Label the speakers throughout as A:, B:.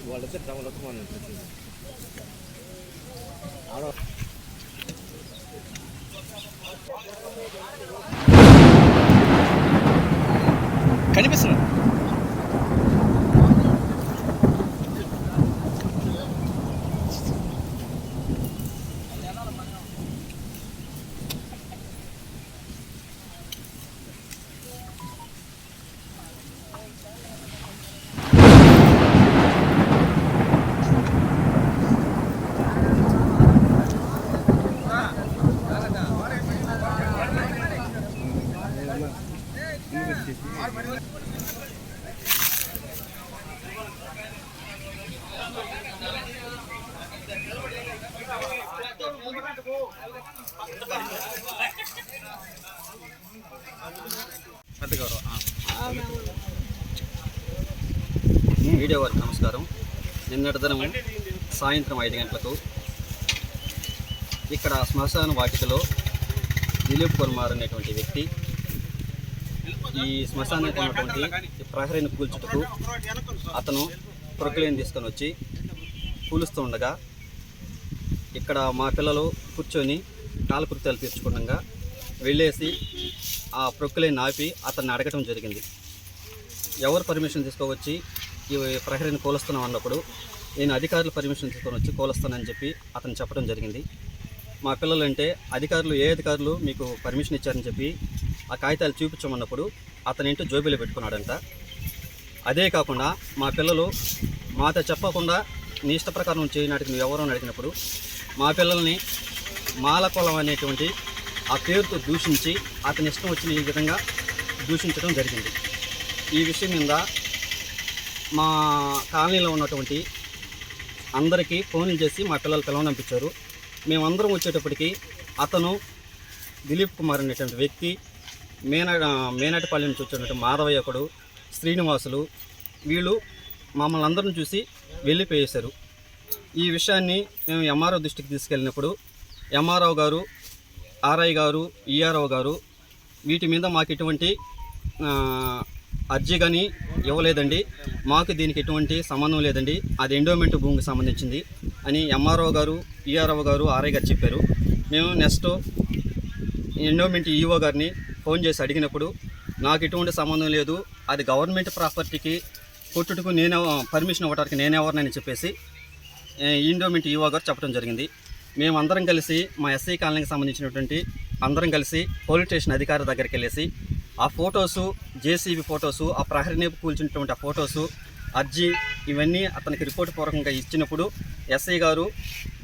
A: వాళ్ళైతే క్రమంలో మనం కనిపిస్తుంది.
B: వీడియో వారికి నమస్కారం. నిన్నటి దినం సాయంత్రం 5 గంటలకు ఇక్కడ శ్మశాన వాటికలో దిలీప్ కుమార్ అనేటువంటి వ్యక్తి ఈ శ్మశానానికి ఉన్నటువంటి ప్రహరీని కూల్చుటకు అతను ప్రొక్లేన్ తీసుకొని వచ్చి కూలుస్తూ ఉండగా ఇక్కడ మా పిల్లలు కూర్చొని కాలకృత్యాలు తీర్చుకుండగా వెళ్ళేసి ఆ ప్రొక్లేన్ ఆపి అతన్ని అడగటం జరిగింది. ఎవరు పర్మిషన్ తీసుకోవచ్చి ఈ ప్రహరీని కూలుస్తున్నాం అన్నప్పుడు నేను అధికారులు పర్మిషన్ తీసుకొని వచ్చి కూలుస్తానని చెప్పి అతను చెప్పడం జరిగింది. మా పిల్లలు అంటే అధికారులు ఏ అధికారులు మీకు పర్మిషన్ ఇచ్చారని చెప్పి ఆ కాగితాలు చూపించమన్నప్పుడు అతని ఇంటి జోబీలో పెట్టుకున్నాడంట. అదే కాకుండా మా పిల్లలు మాతో చెప్పకుండా నీ ఇష్ట ప్రకారం చేయనాటికి నువ్వు ఎవరో అడిగినప్పుడు మా పిల్లల్ని మాలకొలం అనేటువంటి ఆ పేరుతో దూషించి అతని ఇష్టం వచ్చిన ఈ విధంగా దూషించడం జరిగింది. ఈ విషయం మీద మా కాలనీలో ఉన్నటువంటి అందరికీ ఫోన్లు చేసి మా పిల్లలు పిలవనంపించారు. మేమందరం వచ్చేటప్పటికి అతను దిలీప్ కుమార్ అనేటువంటి వ్యక్తి మేనాటిపల్లి నుంచి వచ్చినటువంటి మాధవయ్య ఒకడు, శ్రీనివాసులు వీళ్ళు మమ్మల్ని అందరం చూసి వెళ్ళిపోయేశారు. ఈ విషయాన్ని మేము ఎంఆర్ఓ దృష్టికి తీసుకెళ్ళినప్పుడు ఎంఆర్ఓ గారు, ఆర్ఐ గారు, ఈఆర్ఓ గారు వీటి మీద మాకు ఎటువంటి అర్జీ కానీ ఇవ్వలేదండి, మాకు దీనికి ఎటువంటి సంబంధం లేదండి, అది ఎండోమెంట్ భూమికి సంబంధించింది అని ఎంఆర్ఓ గారు, ఈఆర్ఓ గారు, ఆర్ఐ గారు చెప్పారు. మేము నెక్స్ట్ ఎండోమెంట్ ఈఓ గారిని ఫోన్ చేసి అడిగినప్పుడు నాకు ఎటువంటి సంబంధం లేదు, అది గవర్నమెంట్ ప్రాపర్టీకి కొట్టుటకు నేను పర్మిషన్ ఇవ్వడానికి నేనెవరినని చెప్పేసి ఎండోమెంట్ ఈఓ గారు చెప్పడం జరిగింది. మేమందరం కలిసి మా ఎస్సీ కాలనీకి సంబంధించినటువంటి అందరం కలిసి పోలీస్ స్టేషన్ అధికారి దగ్గరికి వెళ్ళేసి ఆ ఫొటోసు, జేసీబీ ఫొటోసు, ఆ ప్రహరీని కూల్చినటువంటి ఆ ఫొటోసు, అర్జీ ఇవన్నీ అతనికి రిపోర్ట్ పూర్వకంగా ఇచ్చినప్పుడు ఎస్ఐ గారు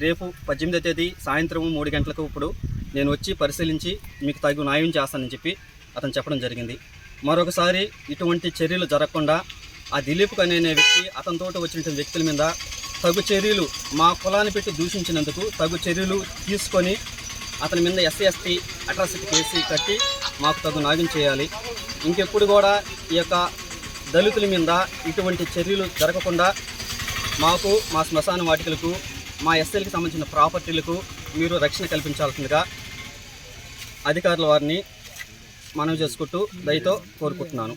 B: రేపు 18వ తేదీ సాయంత్రం 3 గంటలకు ఇప్పుడు నేను వచ్చి పరిశీలించి మీకు తగు న్యాయం చేస్తానని చెప్పి అతను చెప్పడం జరిగింది. మరొకసారి ఇటువంటి చర్యలు జరగకుండా ఆ దిలీప్ అనే వ్యక్తి అతనితో వచ్చినటువంటి వ్యక్తుల మీద తగు చర్యలు, మా కులాన్ని పెట్టి దూషించినందుకు తగు చర్యలు తీసుకొని అతని మీద ఎస్సీ ఎస్టీ అట్రాసిటీ కేసు కట్టి మాకు తగు న్యాయం చేయాలి. ఇంకెప్పుడు కూడా ఈ యొక్క దళితుల మీద ఇటువంటి చర్యలు జరగకుండా మాకు, మా శ్మశాన వాటికలకు, మా ఎస్సీలకు సంబంధించిన ప్రాపర్టీలకు మీరు రక్షణ కల్పించాల్సిందిగా అధికారుల వారిని మనవి చేసుకుంటూ దయతో కోరుకుంటున్నాను.